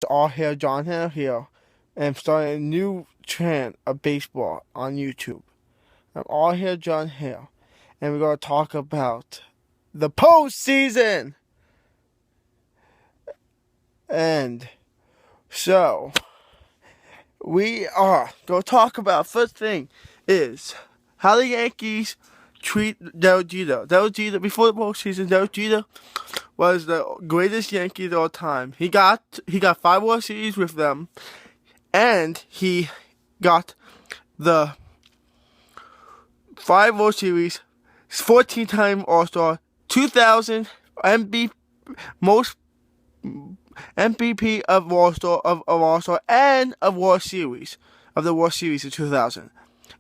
All Hail John Hale here, and I'm starting a new trend of baseball on YouTube. I'm All Hail John Hale, and we're going to talk about the postseason. And so, we are going to talk about, first thing is how the Yankees treat Derek Jeter. Derek Jeter, before the postseason, Derek Jeter was the greatest Yankee of all time. He got 5 World Series with them, and he got the 5 World Series, 14-time All-Star, 2000 MVP, most MVP of All-Star and of World Series, of the World Series in 2000,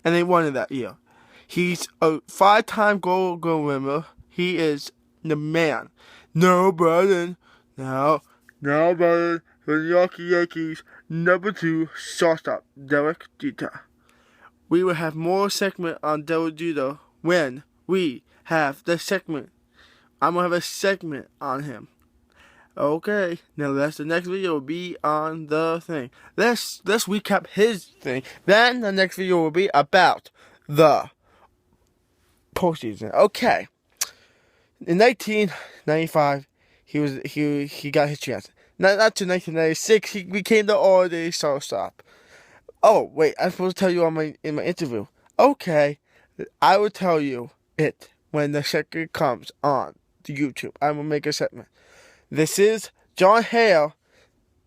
and they won it that year. He's a 5-time Gold Glove winner. He is the man. No, brother. No, brother. For the New York Yankees, number 2 shortstop, Derek Jeter. We will have more segment on Derek Jeter when we have the segment. I'm going to have a segment on him. Okay, now the next video will be on the thing. Let's recap his thing. Then the next video will be about the postseason. Okay. In 1995, he got his chance. Not to 1996, he became the all-day shortstop. Oh wait, I'm supposed to tell you in my interview. Okay, I will tell you it when the segment comes on to YouTube. I will make a segment. This is John Hale,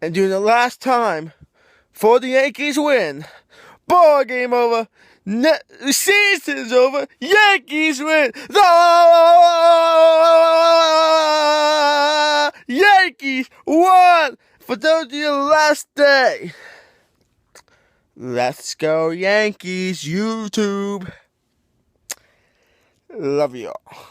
and during the last time for the Yankees win. Ball game over. The season's over. Yankees win. The Yankees won for the last day. Let's go Yankees, YouTube. Love you all.